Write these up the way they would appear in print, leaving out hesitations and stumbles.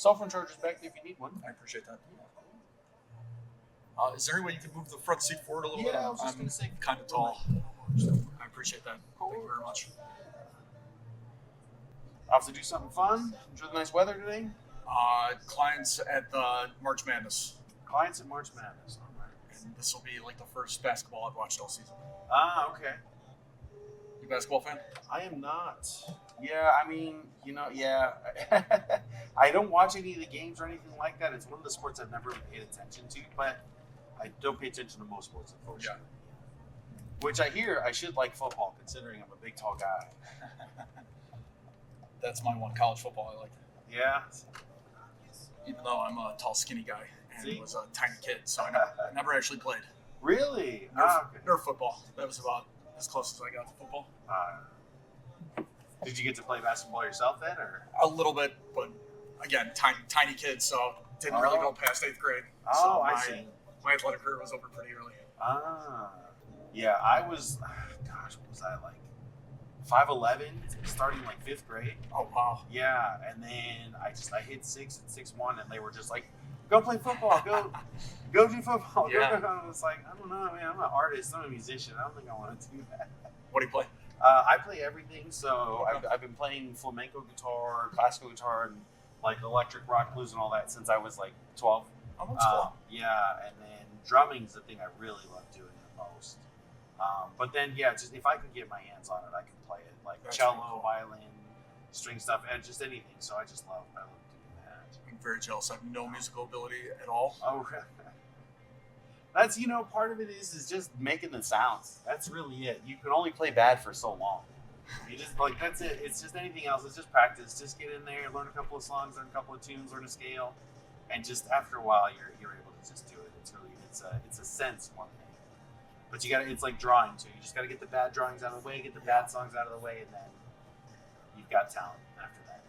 Cell phone charger's back if you need one. I appreciate that. Is there any way you can move the front seat forward a little bit? Yeah, I was just going to say. Kind of tall. I appreciate that. Thank you very much. Off to do something fun. Enjoy the nice weather today. Clients at the March Madness. Clients at March Madness. All right. And this will be like the first basketball I've watched all season. Ah, okay. You a basketball fan? I am not. Yeah, I mean, yeah. I don't watch any of the games or anything like that. It's one of the sports I've never really paid attention to, but I don't pay attention to most sports, unfortunately. Yeah. Which I hear I should like football, considering I'm a big, tall guy. That's my one. College football, I like. Yeah. Even though I'm a tall, skinny guy and was a tiny kid, so I never actually played. Really? Nerf football. That was about as close as I got to football. Did you get to play basketball yourself then, or? A little bit, but again, tiny kid, so didn't really go past 8th grade. So I see. My athletic career was over pretty early. Yeah, I was, gosh, what was I, like 5'11", starting like 5th grade. Oh, wow. Yeah, and then I hit 6 and 6'1", and they were just like, go play football, go do football. Yeah. I was like, I don't know, man, I'm an artist, I'm a musician, I don't think I want to do that. What do you play? I play everything, so I've been playing flamenco guitar, classical guitar, and like electric rock, blues, and all that since I was like 12. Oh, that's cool. Yeah, and then drumming is the thing I really love doing the most. But then, yeah, just if I could get my hands on it, I could play it like cello, violin, string stuff, and just anything. So I love doing that. I'm very jealous. I have no musical ability at all. Oh, that's part of it is just making the sounds. That's really it. You can only play bad for so long. You just that's it. It's just anything else. It's just practice. Just get in there, learn a couple of songs, learn a couple of tunes, learn a scale, and just after a while, you're able to just do it. It's a sense more than anything. But it's like drawing too. You just got to get the bad drawings out of the way, get the bad songs out of the way, and then you've got talent after that.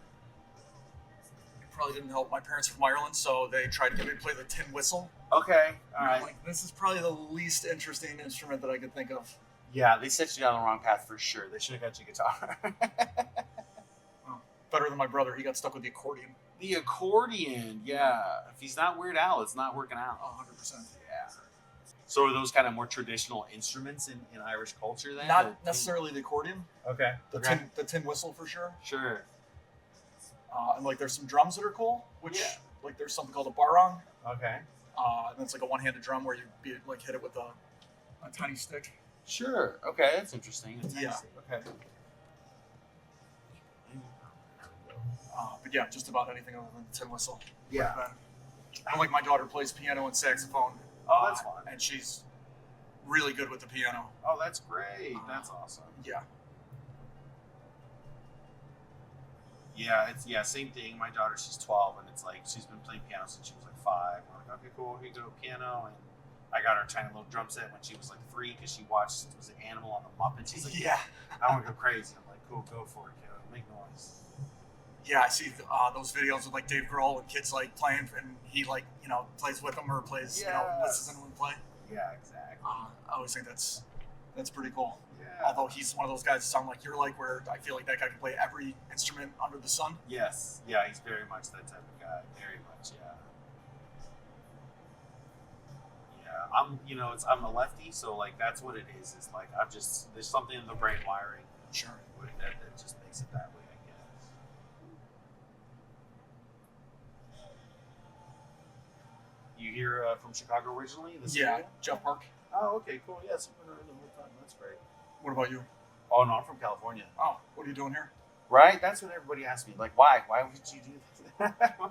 It probably didn't help. My parents are from Ireland, so they tried to get me to play the tin whistle. Okay, all right. Like, this is probably the least interesting instrument that I could think of. Yeah, they set you down the wrong path for sure. They should have got you a guitar. Well, better than my brother. He got stuck with the accordion. The accordion, yeah. If he's not Weird Al, it's not working out. 100%. Yeah. So are those kind of more traditional instruments in Irish culture then? Not necessarily the accordion. Okay. The tin whistle for sure. Sure. And like there's some drums that are cool, which like there's something called a barong. Okay. And it's like a one-handed drum where you hit it with a tiny stick. Sure. Okay, that's interesting. Yeah. Okay. But yeah, just about anything other than the tin whistle. Yeah. And like my daughter plays piano and saxophone. Oh, that's fun. And she's really good with the piano. Oh, that's great. That's awesome. Yeah. Yeah, same thing. My daughter, she's 12, and it's like she's been playing piano since she was like 5. I'm like, okay, cool, here you go, piano. And I got her a tiny little drum set when she was like 3 because she watched an Animal on the Muppets. She's like, yeah, I want to go crazy. I'm like, cool, go for it, kiddo. Make noise. Yeah, I see those videos with like Dave Grohl and kids like playing, and he like plays with them or plays listens to them play. Yeah, exactly. I always think that's pretty cool. Yeah. Although he's one of those guys that sound like you're like, where I feel like that guy can play every instrument under the sun. Yes. Yeah, he's very much that type of guy. Very much, yeah. Yeah, I'm a lefty, so like that's what it is. It's like there's something in the brain wiring. Sure. That just makes it that way, I guess. You here from Chicago originally? Jeff Park. Oh, okay, cool. Yeah, so you've been around the whole time. That's great. What about you? Oh, no, I'm from California. Oh, what are you doing here? Right? That's what everybody asks me. Like, why? Why would you do that?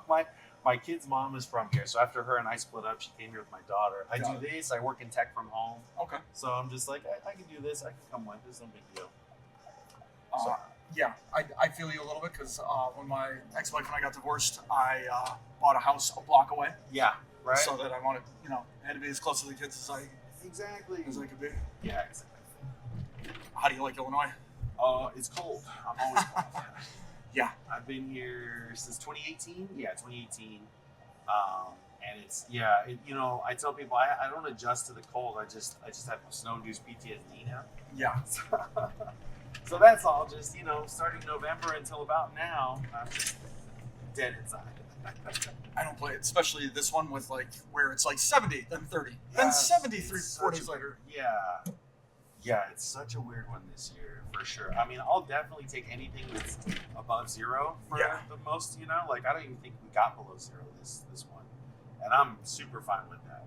My kid's mom is from here, so after her and I split up, she came here with my daughter. I do this. I work in tech from home. Okay. So I'm just like, I can do this. I can come with. It's no big deal. Yeah, I feel you a little bit because when my ex-wife and I got divorced, I bought a house a block away. Yeah, right. So that I wanted, had to be as close to the kids as I could be. Yeah, exactly. How do you like Illinois? It's cold. I'm always cold. Yeah. I've been here since 2018. Yeah, 2018. And it's I tell people I don't adjust to the cold. I just have snow-induced PTSD now. Yeah. So that's all. Just starting November until about now, I'm just dead inside. I don't play it, especially this one with like where it's like 70, then 30, then Yes, 73 it's 4 such days a- later. Yeah. Yeah, it's such a weird one this year, for sure. I mean, I'll definitely take anything that's above zero for Yeah. the most, you know? Like, I don't even think we got below zero this one. And I'm super fine with that.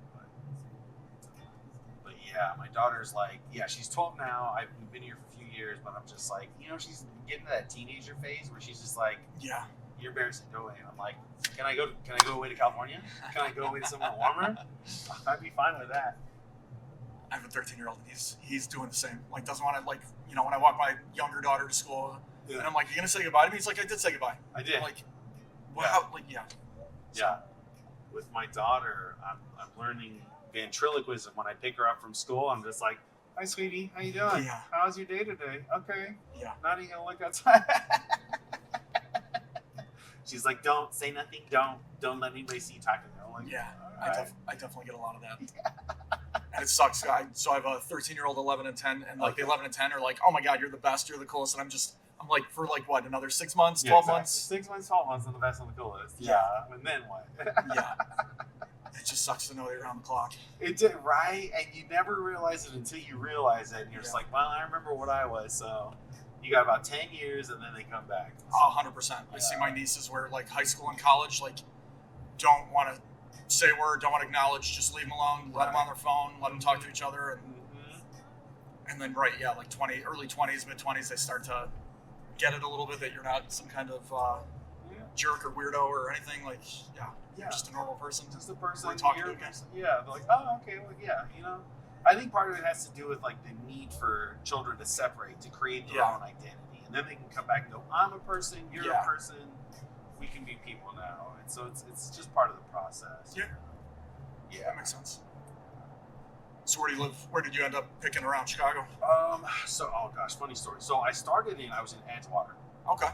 But yeah, my daughter's like, yeah, she's 12 now. We've been here for a few years, but I'm just like, you know, she's getting to that teenager phase where she's just like, Yeah. you're embarrassing, go away. And I'm like, can I go away to California? Can I go away to somewhere warmer? I'd be fine with that. I have a 13-year-old, and he's doing the same. Like, doesn't want to, like, you know, when I walk my younger daughter to school, Yeah. and I'm like, you gonna say goodbye to me? He's like, I did say goodbye. I did. I'm like, well, Yeah. how, like, yeah. Yeah. With my daughter, I'm learning ventriloquism. When I pick her up from school, I'm just like, hi, sweetie, how you doing? Yeah. How's your day today? Okay. Yeah. Not even gonna look outside. She's like, don't say nothing. Don't let anybody see you talking. I'm like, Yeah. all right. I definitely get a lot of that. And it sucks. So I have a 13-year-old, 11 and 10, and like Okay. the 11 and 10 are like, oh my God, you're the best, you're the coolest. And I'm like, for like what, another 6 months, 12 exactly. months? 6 months, 12 months, and the best and the coolest. Yeah. And then what? Yeah. It just sucks to know you're around the clock. It did, right? And you never realize it until you realize it. And you're just Yeah. like, well, I remember what I was. So you got about 10 years, and then they come back. 100%. I see my nieces where like high school and college, like, don't want to say a word, don't want to acknowledge, just leave them alone, let them on their phone, let them talk to each other. And then, right, yeah, like early 20s, mid 20s, they start to get it a little bit that you're not some kind of jerk or weirdo or anything. Like, you're just a normal person. Just a person. We're talking you're a again. person. Yeah, they're like, oh, okay, well, yeah, you know. I think part of it has to do with like the need for children to separate, to create their own identity, and then they can come back and go, I'm a person, you're a person, we can be people now, and so it's just part of the process. Yeah. Yeah. That makes sense. So where do you live? Where did you end up picking around Chicago? So, oh gosh, funny story. So I was in Edgewater, Okay.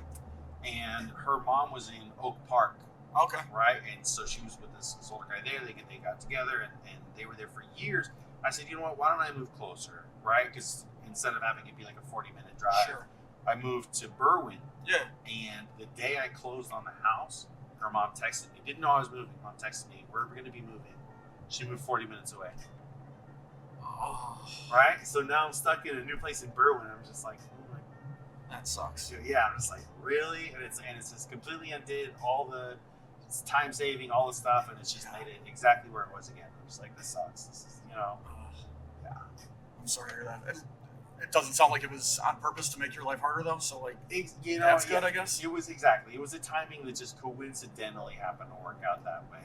and her mom was in Oak Park, Okay. right? And so she was with this older guy there. They got together, and they were there for years. I said, you know what? Why don't I move closer, right? Because instead of having it be like a 40-minute drive, Sure. I moved to Berwyn. Yeah. And the day I closed on the house, her mom texted me. Didn't know I was moving. Mom texted me, we're going to be moving. She moved 40 minutes away. Oh, Right? So now I'm stuck in a new place in Berwyn. I'm just like, oh my that sucks. yeah, I'm just like, really? And it's just completely undid all the time saving, all the stuff, and it's just made it exactly where it was again. I'm just like, this sucks. This is, you know, yeah. I'm sorry to hear that. It doesn't sound like it was on purpose to make your life harder, though. So like, You know, that's good, I guess. It was a timing that just coincidentally happened to work out that way.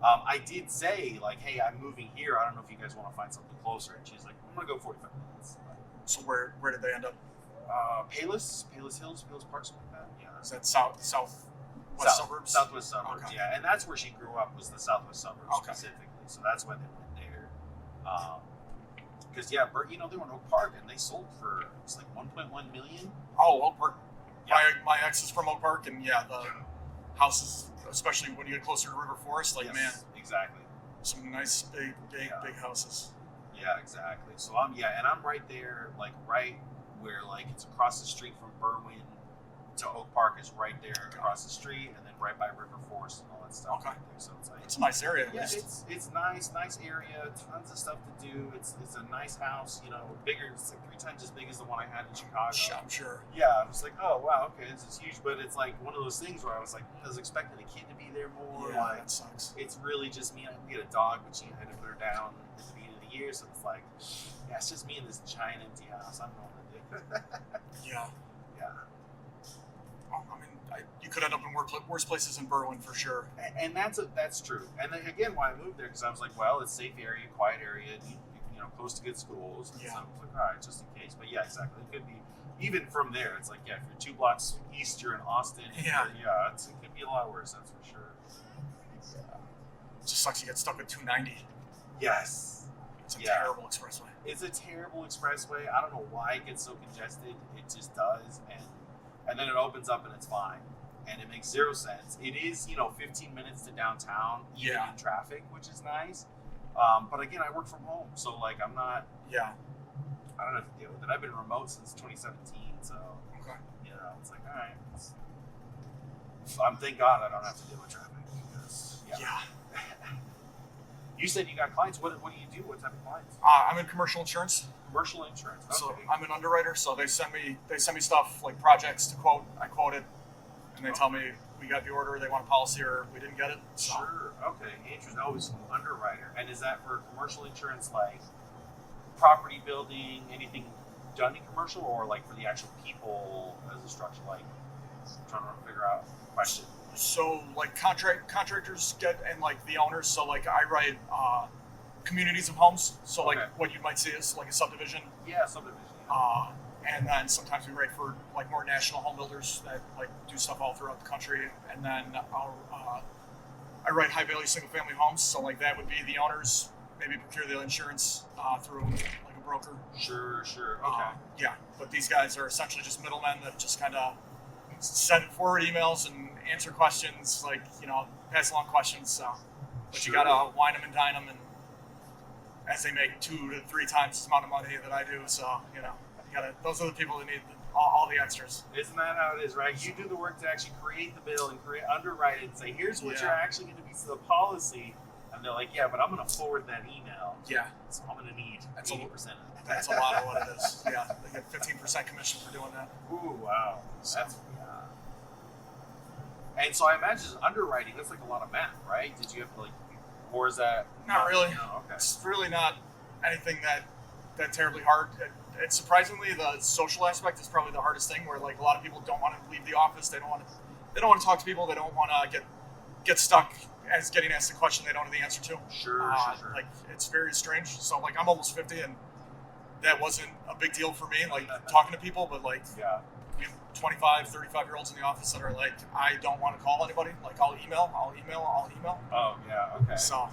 I did say like, hey, I'm moving here. I don't know if you guys want to find something closer. And she's like, I'm gonna go 45 minutes. So where did they end up? Palos Hills, Palos Park, something like that. Yeah. Is that southwest suburbs? Southwest suburbs, Okay. yeah. And that's where she grew up, was the southwest suburbs Okay. specifically. So that's why they went there. Because they were in Oak Park, and they sold for it's like 1.1 million. Oh, Oak Park. Yeah. My ex is from Oak Park, and yeah, the houses, especially when you get closer to River Forest, like, Yes, man, exactly. some nice big houses. Yeah, exactly. So I'm right there, like right where like it's across the street from Berwyn to Oak Park is right there across the street, and then right by River Forest and all that stuff. Okay. Right there. So it's like It's a nice area, at yeah, least. it's nice area, tons of stuff to do. It's a nice house, bigger. It's like 3 times as big as the one I had in Chicago. I'm sure. Yeah, I was like, oh wow, okay, this is huge, but it's like one of those things where I was like, I was expecting a kid to be there more. Yeah, Like, that sucks. it's really just me. We had a dog, but she had to put her down at the beginning of the year, so it's like, yeah, it's just me in this giant empty house. I'm going to do. Yeah. Yeah, Well, I mean, you could end up in worse places in Berwyn for sure. and that's true. And then again, why I moved there, because I was like, well, it's a safe area, quiet area, close to good schools. And Yeah. so I was like, all right, just in case. But yeah, exactly. It could be even from there. It's like, yeah, if you're 2 blocks east, you're in Austin. Yeah. It could be a lot worse. That's for sure. Yeah. It just sucks you get stuck at 290. Yes. It's a Yeah. terrible expressway. It's a terrible expressway. I don't know why it gets so congested. It just does, and then it opens up and it's fine, and it makes zero sense. It is 15 minutes to downtown, even Yeah. in traffic, which is nice. But again, I work from home, so like I don't have to deal with it. I've been remote since 2017, so Okay. it's like all right. Thank God I don't have to deal with traffic. You said you got clients. What do you do? What type of clients? I'm in commercial insurance. Commercial insurance. Okay. So I'm an underwriter. So they send me stuff like projects to quote. I quote it, and they tell me we got the order, they want a policy, or we didn't get it. So. Sure. Okay. Interesting. Oh, it's an underwriter. And is that for commercial insurance, like property building, anything done in commercial, or like for the actual people as a structure? Like, I'm trying to figure out the question. So like contractors get, and like the owners. So like I write communities of homes. So like what you might see is like a subdivision. Yeah, subdivision. And then sometimes we write for like more national home builders that like do stuff all throughout the country. And then I write high value single family homes. So like that would be the owners maybe procure the insurance through like a broker. Sure. Okay. Yeah, but these guys are essentially just middlemen that just kind of send forward emails and answer questions, like, you know, pass along questions. So, but you gotta wine them and dine them, and as they make 2 to 3 times the amount of money that I do. So, you know, you gotta. Those are the people that need all the extras. Isn't that how it is, right? You do the work to actually create the bill and underwrite it and say, here's what you're actually going to be to the policy. And they're like, yeah, but I'm going to forward that email. Yeah. So I'm going to need 80% of it. That's a lot of what it is. Yeah. They get 15% commission for doing that. Ooh, wow. That's, And so I imagine underwriting, that's like a lot of math, right? Did you have to or is that? Not really. No, okay. It's really not anything that terribly hard. It's surprisingly, the social aspect is probably the hardest thing, where like a lot of people don't want to leave the office. They don't want to talk to people. They don't want to get stuck as getting asked a question they don't know the answer to. Sure. Like, it's very strange. So like I'm almost 50, and that wasn't a big deal for me, like talking to people, but like 25, 35-year-olds in the office that are like, I don't want to call anybody. Like I'll email. Oh yeah, okay. So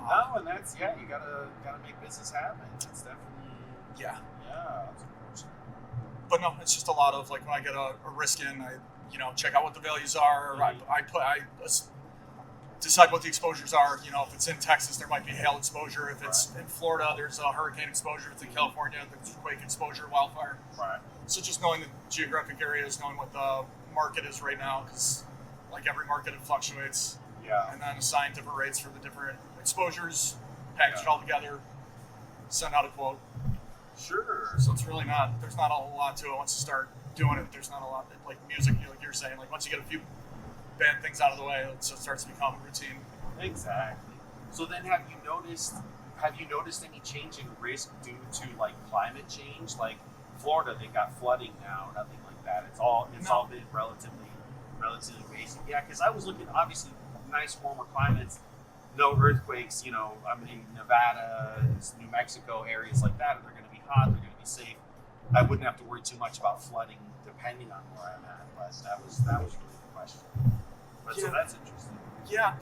no, and that's you gotta make business happen. It's definitely yeah. Yeah. But no, it's just a lot of like when I get a risk in, I check out what the values are. Mm-hmm. I decide what the exposures are. You know, if it's in Texas, there might be hail exposure. If it's in Florida, there's a hurricane exposure. If it's in California, there's quake exposure, wildfire. Right. So just knowing the geographic areas, knowing what the market is right now, because like every market, it fluctuates. Yeah. And then assign different rates for the different exposures, package it all together, send out a quote. Sure. So it's really there's not a whole lot to it once you start doing it. There's not a lot, like music, like you're saying, like once you get a few bad things out of the way, it starts to become routine. Exactly. So then have you noticed any change in risk due to like climate change? Like Florida, they got flooding now, nothing like that. It's all been relatively basic. Yeah, because I was looking, obviously nice warmer climates, no earthquakes, I mean Nevada, New Mexico, areas like that, they're going to be hot, they're going to be safe. I wouldn't have to worry too much about flooding depending on where I'm at, but that was really the question. But so that's interesting. Yeah,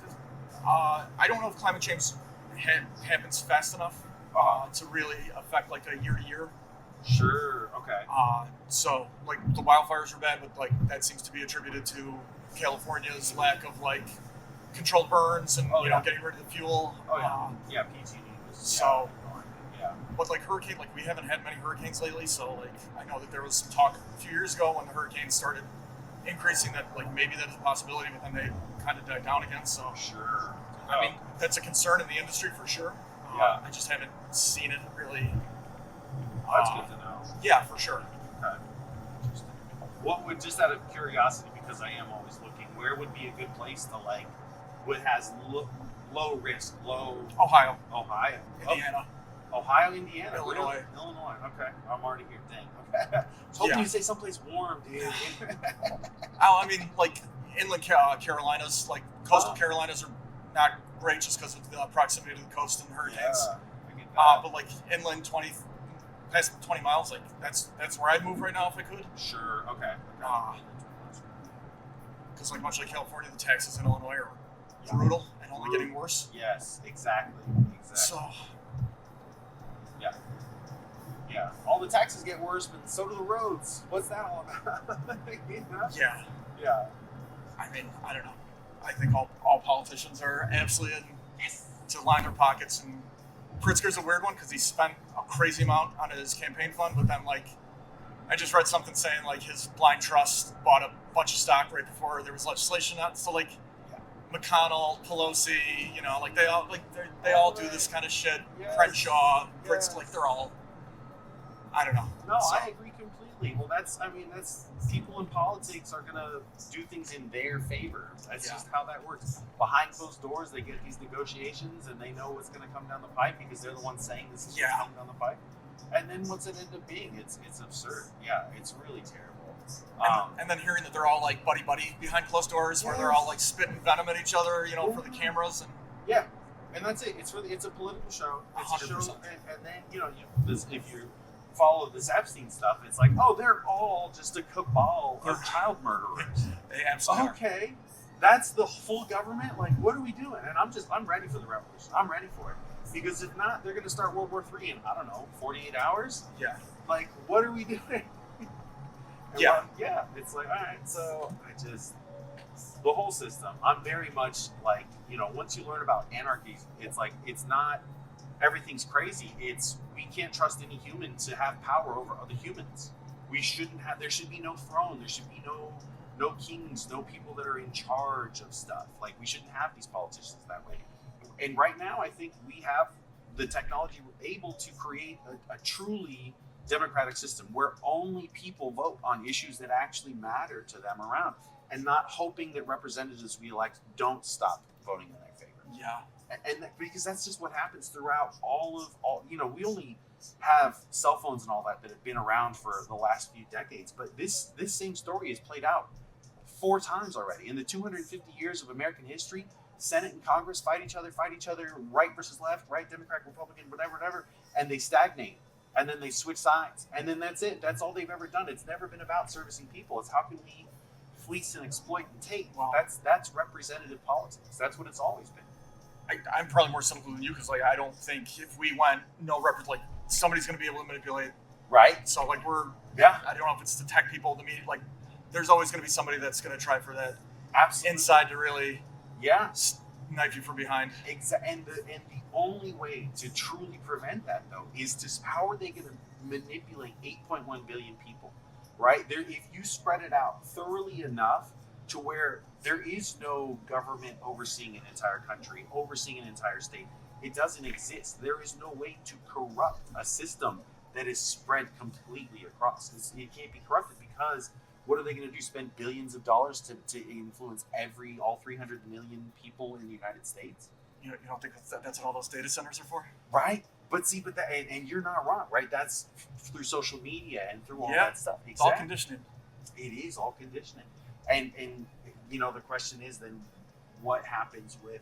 I don't know if climate change happens fast enough to really affect like a year to year. Sure. Okay. So like the wildfires are bad, but like that seems to be attributed to California's lack of like controlled burns and getting rid of the fuel. PG&E was so. Yeah. But like hurricane, like we haven't had many hurricanes lately, so like I know that there was some talk a few years ago when the hurricanes started increasing that like maybe that is a possibility, but then they kind of died down again. So sure. I mean that's a concern in the industry for sure. I just haven't seen it really. That's good to know. Yeah, for sure. Okay. Interesting. What would, just out of curiosity, because I am always looking, where would be a good place to like, what has low risk, Ohio, Indiana. Ohio, Indiana, Illinois. Illinois. Okay, I'm already here. Dang. Okay. I was hoping you'd say someplace warm, dude. I mean, like inland Carolinas, like coastal Carolinas are not great just because of the proximity to the coast and hurricanes. Yeah, but like inland past 20 miles, like that's where I'd move right now if I could. Sure. Okay. Because like much like California, the taxes in Illinois are brutal and only getting worse. Yes, exactly. So. Yeah, all the taxes get worse, but so do the roads. What's that all about? Yeah. Yeah. I mean, I don't know. I think all politicians are absolutely to line their pockets. And Pritzker's a weird one because he spent a crazy amount on his campaign fund, but then like I just read something saying like his blind trust bought a bunch of stock right before there was legislation on. So like McConnell, Pelosi, you know, like they all do this kind of shit. Yes. Crenshaw, Pritz, Yes. like they're all, I don't know. No, So, I agree completely. Well, that's people in politics are gonna do things in their favor. That's Yeah. just how that works. Behind closed doors, they get these negotiations, and they know what's gonna come down the pipe because they're the ones saying this is what's coming down the pipe. And then what's it end up being? It's absurd. Yeah, it's really terrible. And then hearing that they're all like buddy behind closed doors, where they're all like spitting venom at each other, you know, for the cameras and. Yeah, and that's it. It's a political show. It's 100%. a show, and then if you follow this Epstein stuff, it's like, oh, they're all just a cabal of child murderers. They absolutely are. Okay, that's the full government. Like, what are we doing? And I'm ready for the revolution. I'm ready for it because if not, they're gonna start World War III in 48 hours. Yeah. Like, what are we doing? Yeah. Yeah. It's like, all right. So the whole system. I'm very much like, once you learn about anarchy, it's like it's not everything's crazy. It's we can't trust any human to have power over other humans. We shouldn't have. There should be no throne. There should be no kings, no people that are in charge of stuff. Like we shouldn't have these politicians that way. And right now, I think we have the technology able to create a truly democratic system where only people vote on issues that actually matter to them around, and not hoping that representatives we elect don't stop voting in their favor. Yeah. And because that's just what happens throughout all. We only have cell phones and all that have been around for the last few decades, but this same story has played out 4 times already in the 250 years of American history. Senate and Congress fight each other, right versus left, right, Democrat, Republican, whatever, and they stagnate. And then they switch sides. And then that's it. That's all they've ever done. It's never been about servicing people. It's how can we fleece and exploit and take. Wow. That's representative politics. That's what it's always been. I'm probably more cynical than you because like I don't think if we went like somebody's going to be able to manipulate. Right. So like Yeah. I don't know if it's to tech people, the media, like there's always going to be somebody that's going to try for that Absolutely. inside to really knife you from behind. And the only way to truly prevent that though is to how are they going to manipulate 8.1 billion people, right? If you spread it out thoroughly enough to where there is no government overseeing an entire country, overseeing an entire state, it doesn't exist. There is no way to corrupt a system that is spread completely across. It can't be corrupted because what are they going to do? Spend billions of dollars to influence all 300 million people in the United States? You don't think that's what all those data centers are for? Right. But and you're not wrong, right? That's through social media and through all that stuff. Exactly. It's all conditioning. It is all conditioning. And the question is then what happens with,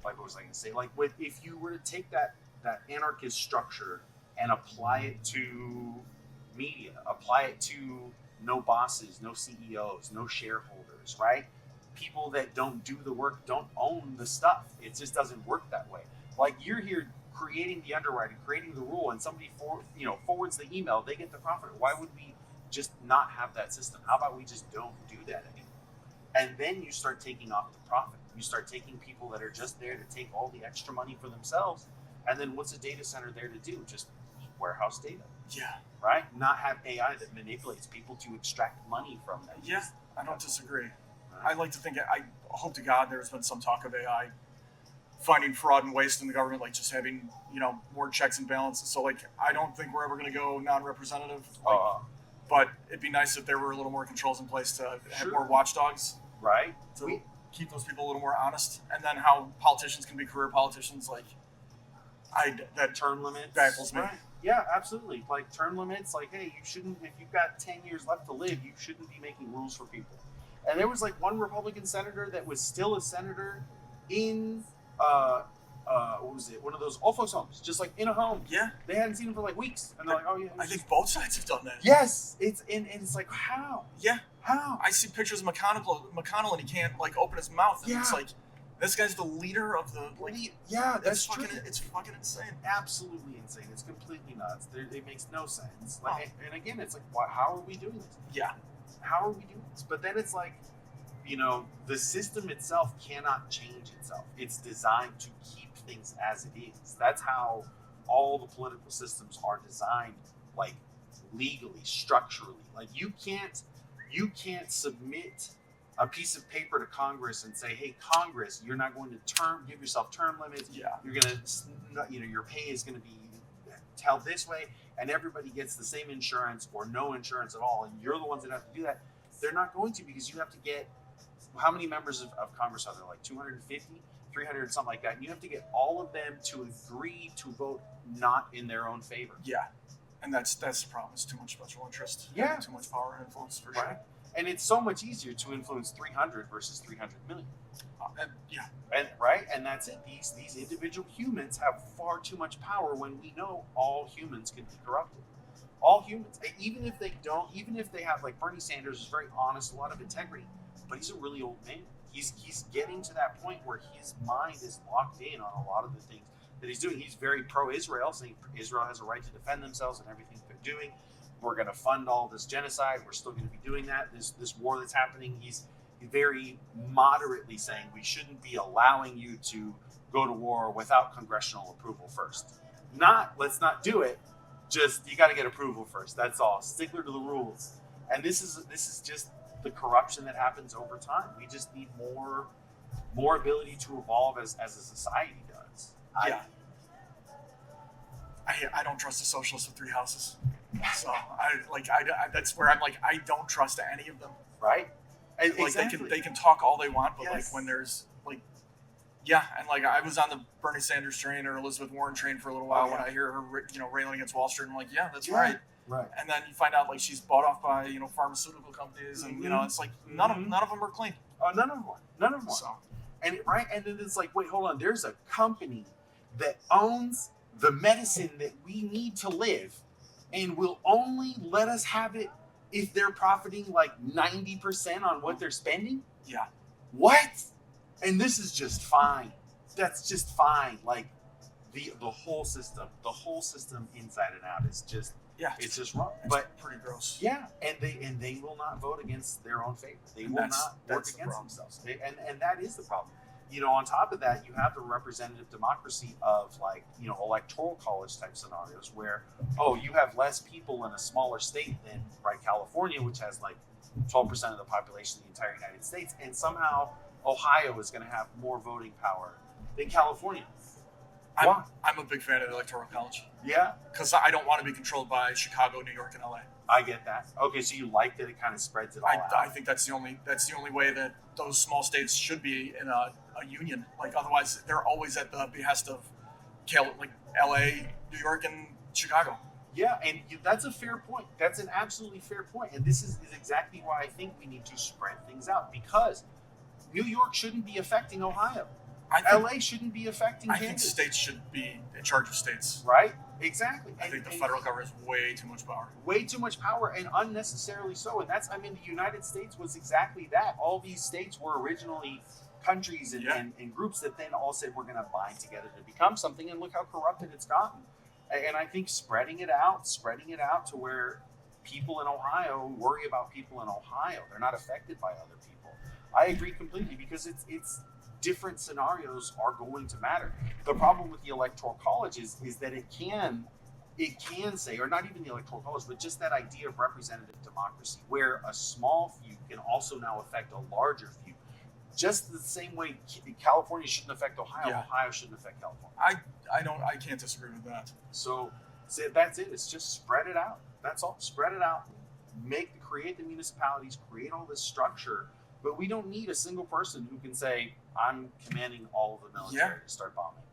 what was I going to say? Like if you were to take that anarchist structure and apply it to media, apply it to no bosses, no CEOs, no shareholders, right? People that don't do the work don't own the stuff. It just doesn't work that way. Like you're here creating the underwriting, creating the rule, and somebody forwards the email, they get the profit. Why would we just not have that system? How about we just don't do that anymore? And then you start taking off the profit. You start taking people that are just there to take all the extra money for themselves. And then what's a data center there to do? Just warehouse data. Yeah. Right? Not have AI that manipulates people to extract money from them. Yeah, I don't disagree. I like to think, I hope to God there's been some talk of AI finding fraud and waste in the government, like just having, more checks and balances. So like, I don't think we're ever going to go non-representative. But it'd be nice if there were a little more controls in place to have more watchdogs. Right. To keep those people a little more honest. And then how politicians can be career politicians, like, that term limits baffles me. Right. Yeah, absolutely. Like term limits, like, hey, you shouldn't, if you've got 10 years left to live, you shouldn't be making rules for people. And there was like one Republican senator that was still a senator in, what was it? One of those old folks homes, just like in a home. Yeah. They hadn't seen him for like weeks. And they're like, oh yeah. I think both sides have done that. Yes. And it's like, how? Yeah. How? I see pictures of McConnell and he can't like open his mouth. And it's like, this guy's the leader of the, like, that's true. It's fucking insane. Absolutely insane. It's completely nuts. It makes no sense. Like, and again, it's like, how are we doing this? Yeah. How are we doing this? But then it's like, the system itself cannot change itself. It's designed to keep things as it is. That's how all the political systems are designed, like legally, structurally. Like you can't submit a piece of paper to Congress and say, hey, Congress, you're not going to give yourself term limits. Yeah. You're going to, your pay is going to be held this way, and everybody gets the same insurance or no insurance at all, and you're the ones that have to do that. They're not going to, because you have to get, how many members of Congress are there? Like 250, 300, something like that. And you have to get all of them to agree to vote not in their own favor. Yeah. And that's the problem. It's too much special interest. Yeah. Too much power and influence, for right. sure. And it's so much easier to influence 300 versus 300 million. Yeah. And right, and that's it. These individual humans have far too much power when we know all humans can be corrupted. All humans, even if they have, like Bernie Sanders is very honest, a lot of integrity, but he's a really old man. He's getting to that point where his mind is locked in on a lot of the things that he's doing. He's very pro-Israel, saying Israel has a right to defend themselves and everything they're doing. We're going to fund all this genocide. We're still going to be doing that. This war that's happening, he's very moderately saying we shouldn't be allowing you to go to war without congressional approval first. Let's not do it. Just, you got to get approval first. That's all. Stickler to the rules. And this is just the corruption that happens over time. We just need more ability to evolve as a society does. Yeah. I don't trust the socialists with three houses. So that's where I'm like, I don't trust any of them. Right? Like exactly. they can talk all they want, but Yes. like when there's like, yeah, and like I was on the Bernie Sanders train or Elizabeth Warren train for a little while when I hear her, railing against Wall Street. I'm like, yeah, that's right. Right. And then you find out like she's bought off by pharmaceutical companies, and it's like none of them are clean. Oh, none of them are. None of them are. So, and then it's like, wait, hold on. There's a company that owns the medicine that we need to live, and will only let us have it if they're profiting like 90% on what they're spending? Yeah. What? And this is just fine. That's just fine. Like the whole system inside and out is just, it's just wrong. But pretty gross. Yeah, and they will not vote against their own favor. They will not work against themselves. And that is the problem. On top of that, you have the representative democracy of electoral college type scenarios where, you have less people in a smaller state than California, which has like 12% of the population of the entire United States, and somehow Ohio is going to have more voting power than California. Why? I'm a big fan of the electoral college. Yeah, because I don't want to be controlled by Chicago, New York, and LA. I get that. Okay, so you like that it kind of spreads it all out. I think that's the only way that those small states should be in a union. Like otherwise, they're always at the behest of LA, New York, and Chicago. Yeah, and that's a fair point. That's an absolutely fair point. And this is exactly why I think we need to spread things out, because New York shouldn't be affecting Ohio. LA shouldn't be affecting Kansas. I think states should be in charge of states. Right? Exactly. I think the federal government has way too much power. Way too much power, and unnecessarily so. And the United States was exactly that. All these states were originally countries and groups that then all said, we're going to bind together to become something, and look how corrupted it's gotten. And I think spreading it out to where people in Ohio worry about people in Ohio. They're not affected by other people. I agree completely, because it's different scenarios are going to matter. The problem with the electoral college is that it can say, or not even the electoral college, but just that idea of representative democracy, where a small few can also now affect a larger few. Just the same way California shouldn't affect Ohio, Ohio shouldn't affect California. I can't disagree with that. So that's it. It's just spread it out. That's all. Spread it out. Create the municipalities, create all this structure. But we don't need a single person who can say, I'm commanding all of the military to start bombing.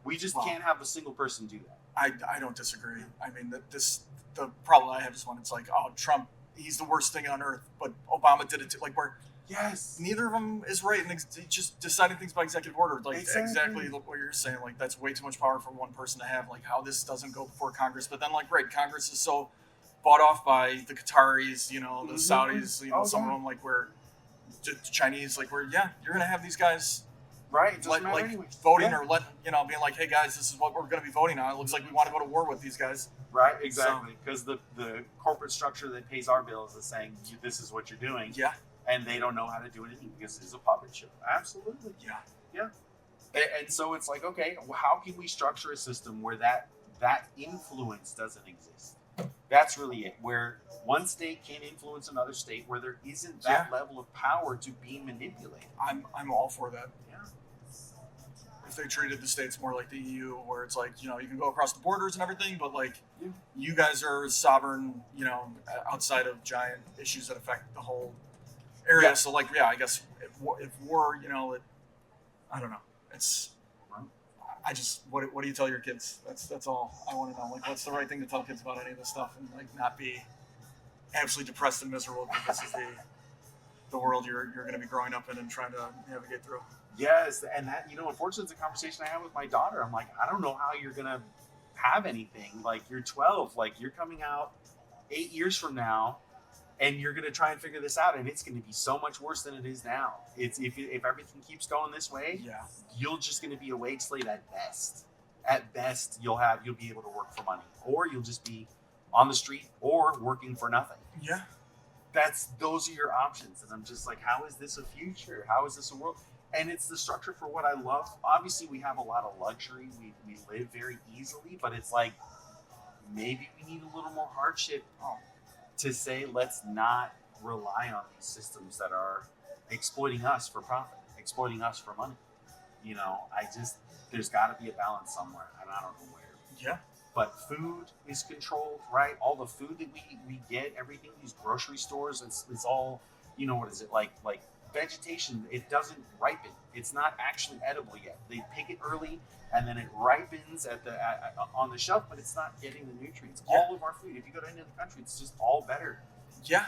We just can't have a single person do that. I don't disagree. I mean, the problem I have is when it's like, Trump, he's the worst thing on earth, but Obama did it too. Like, where neither of them is right, and just deciding things by executive order. Like, exactly what you're saying. Like, that's way too much power for one person to have. Like, how this doesn't go before Congress. But then, Congress is so bought off by the Qataris, the Saudis, some of them, where the Chinese, where you're gonna have these guys voting or being like, hey guys, this is what we're gonna be voting on. It looks like we want to go to war with these guys. Right, exactly. Because the corporate structure that pays our bills is saying this is what you're doing. Yeah. And they don't know how to do anything because it's a puppet show. Absolutely. Yeah. And so it's like, okay, how can we structure a system where that influence doesn't exist? That's really it. Where one state can influence another state, where there isn't that level of power to be manipulated. I'm all for that. Yeah. If they treated the states more like the EU, where it's like, you can go across the borders and everything, but like you guys are sovereign, outside of giant issues that affect the whole area. So like, I guess if war, I don't know. It's, I just, what do you tell your kids? That's all I want to know. Like, what's the right thing to tell kids about any of this stuff, and like not be absolutely depressed and miserable because this is the world you're going to be growing up in and trying to navigate through. Yes, and that, unfortunately, it's a conversation I have with my daughter. I'm like, I don't know how you're going to have anything. Like, you're 12. Like, you're coming out 8 years from now, and you're going to try and figure this out, and it's going to be so much worse than it is now. It's if everything keeps going this way, you're just going to be a wage slave at best. At best, you'll be able to work for money, or you'll just be on the street or working for nothing. Yeah. Those are your options. And I'm just like, how is this a future? How is this a world? And it's the structure for what I love. Obviously, we have a lot of luxury. We live very easily, but it's like, maybe we need a little more hardship to say, let's not rely on these systems that are exploiting us for profit, exploiting us for money. There's got to be a balance somewhere, and I don't know where. Yeah. But food is controlled, right? All the food that we get, everything, these grocery stores, it's all, what is it, like vegetation, it doesn't ripen. It's not actually edible yet. They pick it early, and then it ripens on the shelf, but it's not getting the nutrients. All of our food, if you go to any other country, it's just all better. Yeah.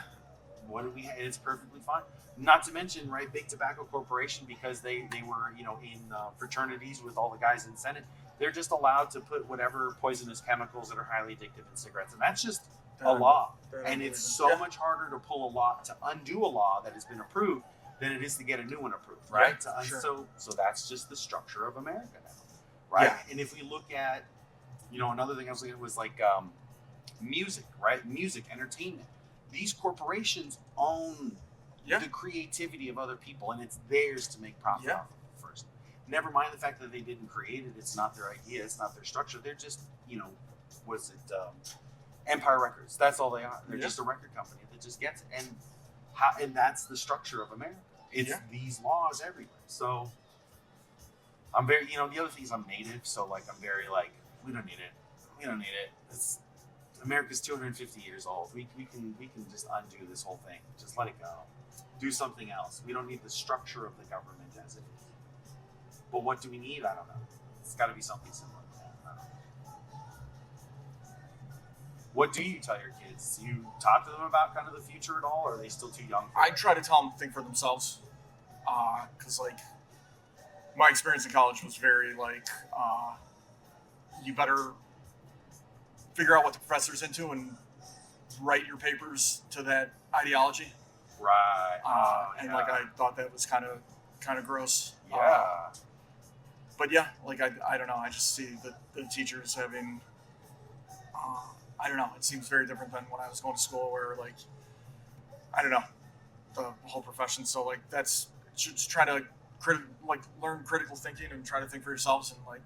What do we have? It's perfectly fine. Not to mention, right, Big Tobacco Corporation, because they were, in fraternities with all the guys in Senate, they're just allowed to put whatever poisonous chemicals that are highly addictive in cigarettes. And that's just a law. And it's so much harder to pull a law, to undo a law that has been approved, than it is to get a new one approved, right? Sure. So that's just the structure of America now, right? Yeah. And if we look at, another thing I was looking at was like music, right? Music, entertainment. These corporations own the creativity of other people, and it's theirs to make profit off of first. Never mind the fact that they didn't create it. It's not their idea. It's not their structure. They're just, Empire Records. That's all they are. They're just a record company that just gets it. And that's the structure of America. It's these laws everywhere. So I'm very, the other thing is I'm native. So like, I'm very like, we don't need it. We don't need it. America's 250 years old. We can just undo this whole thing. Just let it go. Do something else. We don't need the structure of the government as it is. But what do we need? I don't know. It's got to be something similar to that. I don't know. What do you tell your kids? Do you talk to them about kind of the future at all, or are they still too young for I that? try to tell them to think for themselves. Because, like, my experience in college was very, like, you better figure out what the professor's into and write your papers to that ideology. Right. And like I thought that was kind of gross. Yeah. But yeah, like I don't know. I just see the teachers having. I don't know. It seems very different than when I was going to school, where like, I don't know, the whole profession. So like that's just try to learn critical thinking and try to think for yourselves, and like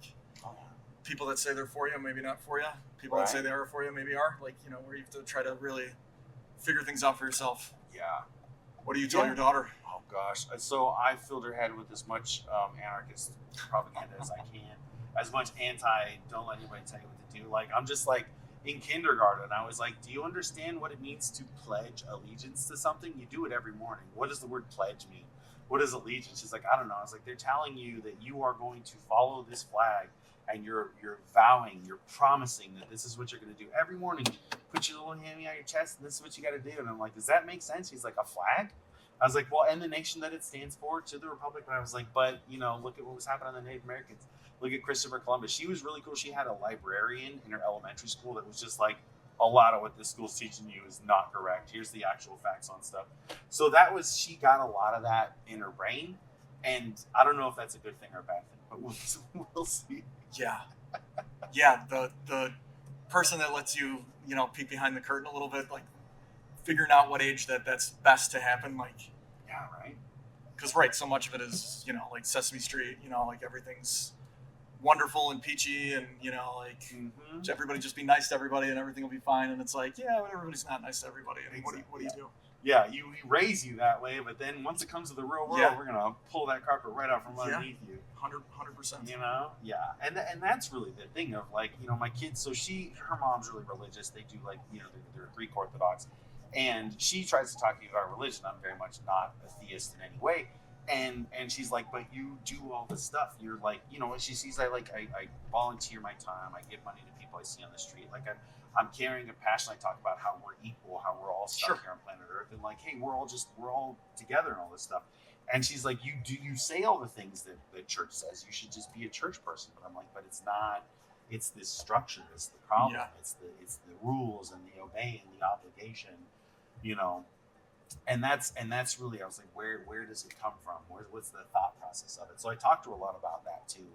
people that say they're for you, maybe not for you. People that say they are for you, maybe are. Like, where you have to try to really figure things out for yourself. Yeah. What do you tell your daughter? Oh gosh. So I filled her head with as much anarchist propaganda as I can, as much don't let anybody tell you what to do. Like, I'm just like, in kindergarten, I was like, do you understand what it means to pledge allegiance to something? You do it every morning. What does the word pledge mean? What is allegiance? She's like, I don't know. I was like, they're telling you that you are going to follow this flag, and you're vowing, you're promising that this is what you're going to do every morning. Put your little hammy on your chest, and this is what you got to do. And I'm like, does that make sense? He's like, a flag? I was like, well, and the nation that it stands for, to the republic. And I was like, but look at what was happening on the Native Americans. Look at Christopher Columbus. She was really cool. She had a librarian in her elementary school that was just like, a lot of what this school's teaching you is not correct. Here's the actual facts on stuff. So she got a lot of that in her brain. And I don't know if that's a good thing or a bad thing, but we'll see. Yeah. Yeah. The person that lets you, peek behind the curtain a little bit, like figuring out what age that's best to happen. Like, yeah, right. Because, right, so much of it is, like Sesame Street, like everything's wonderful and peachy, and like everybody just be nice to everybody and everything will be fine. And it's like, yeah, but everybody's not nice to everybody. And Exactly. what do you do? Yeah, we raise you that way, but then once it comes to the real world, we're gonna pull that carpet right out from underneath you. 100%. Yeah, and that's really the thing of like, my kids. So her mom's really religious. They do like, they're Greek Orthodox, and she tries to talk to me about religion. I'm very much not a theist in any way, and she's like, but you do all this stuff. You're like, she sees I volunteer my time. I give money to people I see on the street. Like I'm carrying a passion. I talk about how we're equal, how we're all stuck here on planet Earth, and like, hey, we're all together and all this stuff. And she's like, you say all the things that the church says. You should just be a church person. But I'm like, but it's not. It's this structure. It's the problem. Yeah. It's the rules and the obeying, the obligation. And that's really, I was like, where does it come from? What's the thought process of it? So I talked to her a lot about that too.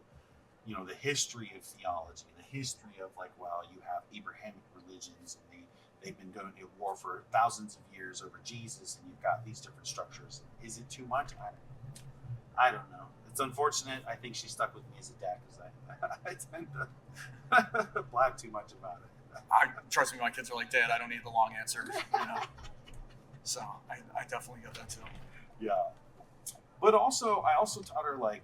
The history of theology, the history of like, well, you have Abrahamic religions and they've been going to war for thousands of years over Jesus, and you've got these different structures. Is it too much? I don't know. It's unfortunate. I think she stuck with me as a dad because I tend to blab too much about it. Trust me, my kids are like, Dad, I don't need the long answer. So I definitely get that too. Yeah. But also, I also taught her like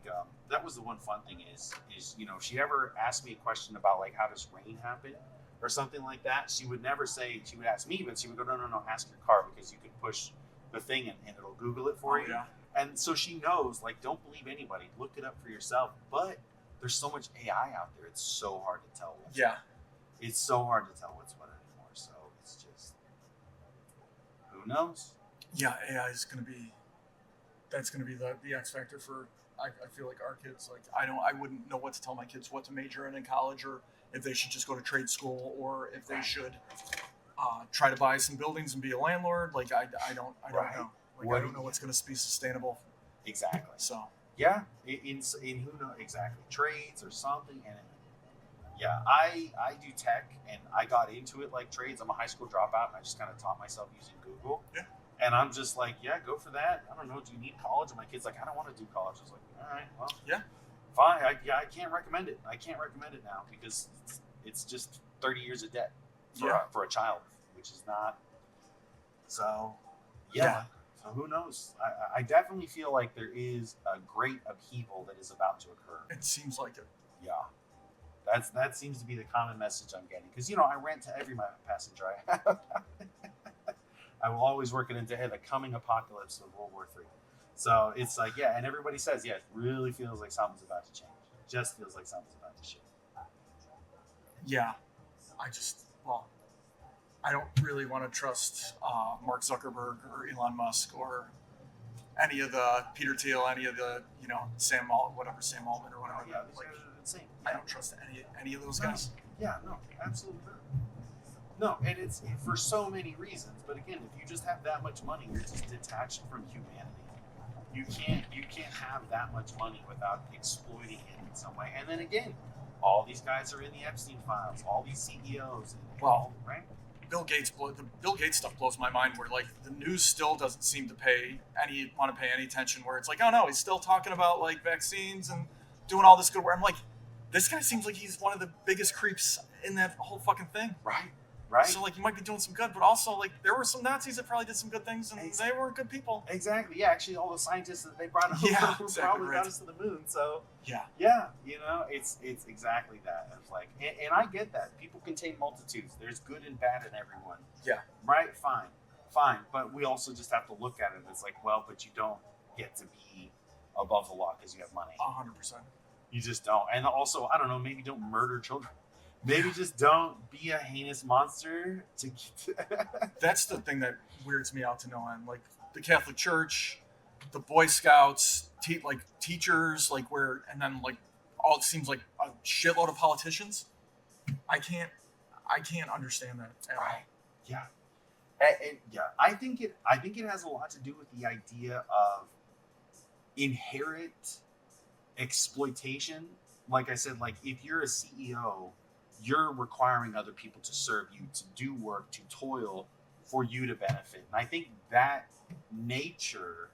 that was the one fun thing is if she ever asked me a question about like how does rain happen or something like that, she would never say, she would ask me, but she would go, no, ask your car, because you can push the thing and it'll Google it for you. Yeah. And so she knows, like, don't believe anybody, look it up for yourself. But there's so much AI out there, it's so hard to tell. It's so hard to tell what's what anymore. So it's just, who knows? Yeah, AI is going to be, that's going to be the X factor for, I feel like our kids. Like, I wouldn't know what to tell my kids what to major in college, or if they should just go to trade school, or if they should try to buy some buildings and be a landlord. Like, I don't know. Like, I don't know what's going to be sustainable. Exactly. So yeah, in who knows exactly, trades or something. And yeah, I do tech, and I got into it like trades. I'm a high school dropout, and I just kind of taught myself using Google. Yeah. And I'm just like, yeah, go for that. I don't know. Do you need college? And my kid's like, I don't want to do college. I was like, all right, well, yeah, fine. I can't recommend it. I can't recommend it now because it's just 30 years of debt for a child, which is not. So, yeah. So who knows? I definitely feel like there is a great upheaval that is about to occur. It seems like it. Yeah. That seems to be the common message I'm getting. Because, I rent to every passenger I have. I will always work it into the coming apocalypse of World War III. So it's like, yeah, and everybody says, yeah, it really feels like something's about to change. It just feels like something's about to shift. Yeah. I don't really want to trust Mark Zuckerberg or Elon Musk or any of the Peter Thiel, any of the, Sam Altman or whatever. Yeah, like, insane. Yeah. I don't trust any of those guys. Yeah, no, absolutely not. No, and it's for so many reasons. But again, if you just have that much money, you're just detached from humanity. You can't have that much money without exploiting it in some way. And then again, all these guys are in the Epstein files. All these CEOs. Right? The Bill Gates stuff blows my mind. Where like the news still doesn't seem to want to pay any attention. Where it's like, oh no, he's still talking about like vaccines and doing all this good work. I'm like, this guy seems like he's one of the biggest creeps in that whole fucking thing. Right. So, like, you might be doing some good, but also, like, there were some Nazis that probably did some good things, and they were good people. Exactly. Yeah, actually, all the scientists that they brought over probably got us to the moon. So, yeah, it's exactly that. It's like, and I get that. People contain multitudes. There's good and bad in everyone. Yeah. Right? Fine. But we also just have to look at it. It's like, well, but you don't get to be above the law because you have money. 100%. You just don't. And also, I don't know, maybe don't murder children. Maybe just don't be a heinous monster. That's the thing that weirds me out to no end. Like the Catholic Church, the Boy Scouts, teachers, like and then like all it seems like a shitload of politicians. I can't understand that at all. Yeah, and I think it has a lot to do with the idea of inherent exploitation. Like I said, like if you're a CEO, you're requiring other people to serve you, to do work, to toil for you to benefit. And I think that nature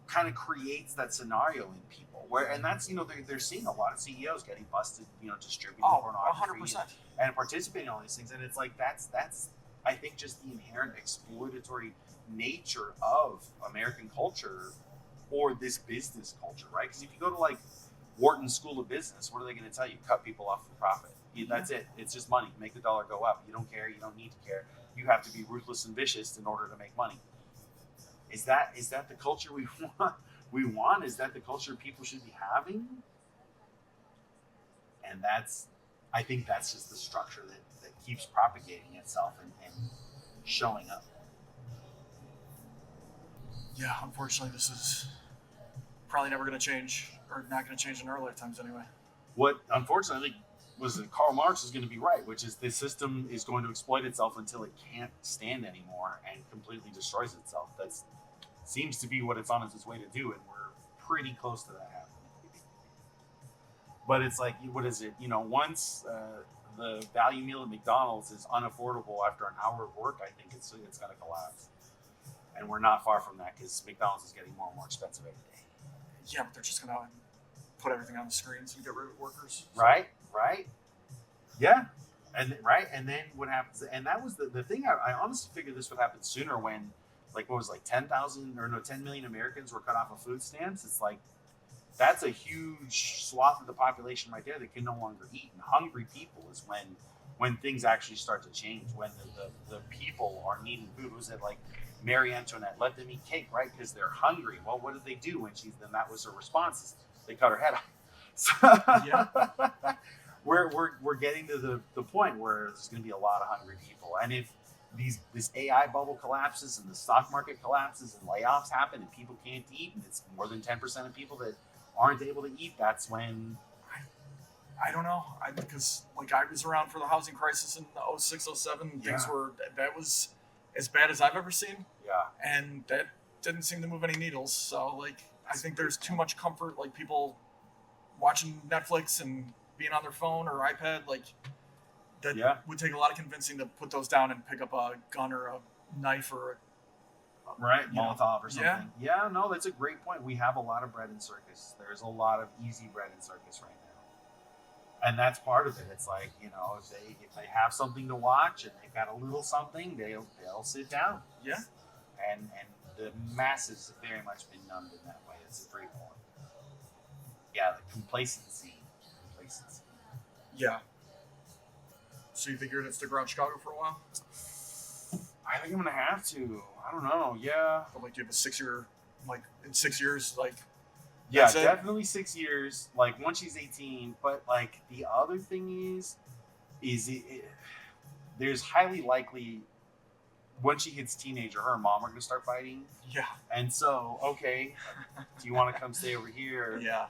kind of creates that scenario in people where, and that's, they're seeing a lot of CEOs getting busted, distributing pornography 100%. and participating in all these things. And it's like, that's, I think, just the inherent exploitatory nature of American culture or this business culture, right? Because if you go to like Wharton School of Business, what are they going to tell you? Cut people off for profit. That's it. It's just money. Make the dollar go up. You don't care. You don't need to care. You have to be ruthless and vicious in order to make money. Is that the culture we want? Is that the culture people should be having? And I think that's just the structure that keeps propagating itself and showing up. Yeah, unfortunately, this is probably never going to change, or not going to change in our lifetimes anyway. What, unfortunately, was that Karl Marx is going to be right, which is the system is going to exploit itself until it can't stand anymore and completely destroys itself. That seems to be what it's on its way to do, and we're pretty close to that happening. But it's like, what is it? Once the value meal at McDonald's is unaffordable after an hour of work, I think it's going to collapse. And we're not far from that because McDonald's is getting more and more expensive every day. Yeah, but they're just going to put everything on the screens and get rid of workers. So. Right. Yeah. And then what happens? And that was the thing. I honestly figured this would happen sooner when, like, what was 10 million Americans were cut off of food stamps. It's like, that's a huge swath of the population right there that can no longer eat. And hungry people is when things actually start to change, when the people are needing food. Was it like Marie Antoinette, let them eat cake, right? Because they're hungry. Well, what did they do when then that was her response? They cut her head off. So yeah. We're getting to the point where there's going to be a lot of hungry people. And if this AI bubble collapses and the stock market collapses and layoffs happen and people can't eat, and it's more than 10% of people that aren't able to eat, that's when... I don't know. Because I was around for the housing crisis in 06, 07. Yeah. That was as bad as I've ever seen. Yeah. And that didn't seem to move any needles. So I think there's too much comfort, people watching Netflix and being on their phone or iPad, that would take a lot of convincing to put those down and pick up a gun or a knife or Molotov or something. Yeah, no, that's a great point. We have a lot of bread in circus. There's a lot of easy bread in circus right now. And that's part of it. It's like, if they have something to watch and they've got a little something, they'll sit down. Yeah. And the masses have very much been numbed in that way. It's a great point. Yeah, the complacency. Yeah. So you think you're going to stick around Chicago for a while? I think I'm going to have to. I don't know. Yeah. But do you have a 6 year, in 6 years, yeah, definitely 6 years. Once she's 18. But the other thing is there's highly likely once she hits teenager, her and mom are going to start fighting. Yeah. And so, okay, do you want to come stay over here? Yeah.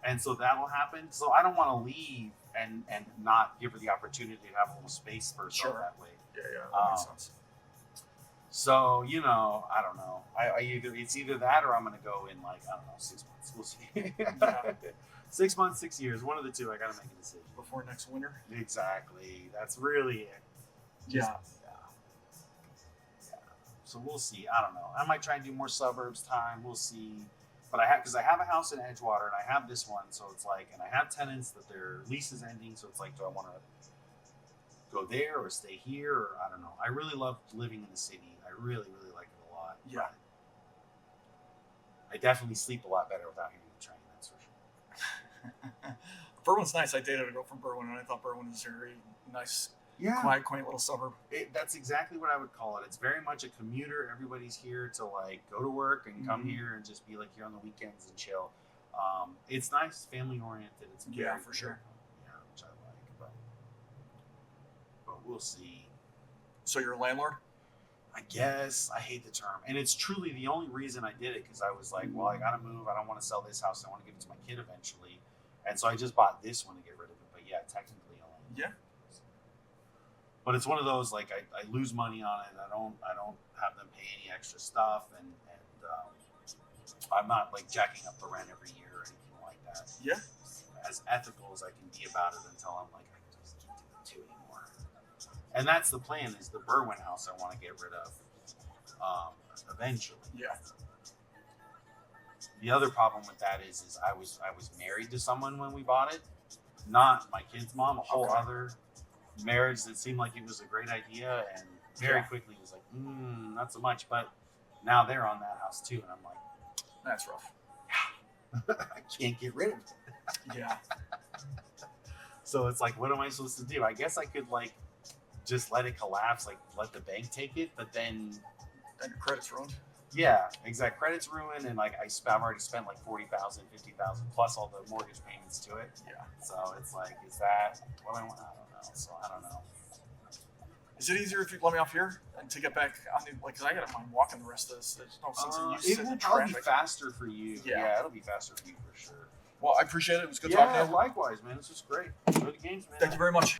And so that'll happen. So I don't want to leave and not give her the opportunity to have a little space for herself that way. Yeah, that makes sense. So, I don't know. It's either that or I'm going to go in 6 months. We'll see. Yeah. 6 months, 6 years. One of the two. I got to make a decision. Before next winter? Exactly. That's really it. Yeah. So we'll see. I don't know. I might try and do more suburbs time. We'll see. But because I have a house in Edgewater and I have this one, so it's and I have tenants that their lease is ending, so it's do I want to go there or stay here? Or I don't know. I really love living in the city. I really, really like it a lot. Yeah. I definitely sleep a lot better without hearing the train, that's for sure. Berwyn's nice. I dated a girl from Berwyn, and I thought Berwyn was a very nice, quiet, quaint little suburb. That's exactly what I would call it. It's very much a commuter. Everybody's here to go to work and come here and just be here on the weekends and chill. It's nice, family oriented. It's for sure. Yeah, which I like. But we'll see. So you're a landlord? I guess. I hate the term, and it's truly the only reason I did it because I was well, I gotta move. I don't want to sell this house. I want to give it to my kid eventually, and so I just bought this one to get rid of it. But yeah, technically, I landlord. Yeah. But it's one of those I lose money on it. I don't have them pay any extra stuff, and I'm not jacking up the rent every year or anything like that. Yeah. As ethical as I can be about it until I'm I just can't do it too anymore. And that's the plan. Is the Berwyn house I want to get rid of eventually. Yeah. The other problem with that is I was married to someone when we bought it, not my kid's mom. A whole Okay. other marriage that seemed like it was a great idea, and very Yeah. quickly was like, not so much. But now they're on that house too, and I'm like, That's rough. I can't get rid of it. Yeah. So it's like, what am I supposed to do? I guess I could like just let it collapse, like let the bank take it, but then And your credit's ruined. yeah, exact credit's ruined, and like I've already spent like 40,000, 50,000 plus all the mortgage payments to it. Yeah. So it's like, is that what I want? I don't know. So I don't know. Is it easier if you let me off here and to get back on the like? Because I gotta mind walking the rest of this. There's no sense in you It sitting will in probably traffic. be faster for you. Yeah. Yeah, it'll be faster for you for sure. Well, I appreciate it. It was good talking to Yeah, you. likewise, man. This was great. Enjoy the games, man. Thank you very much.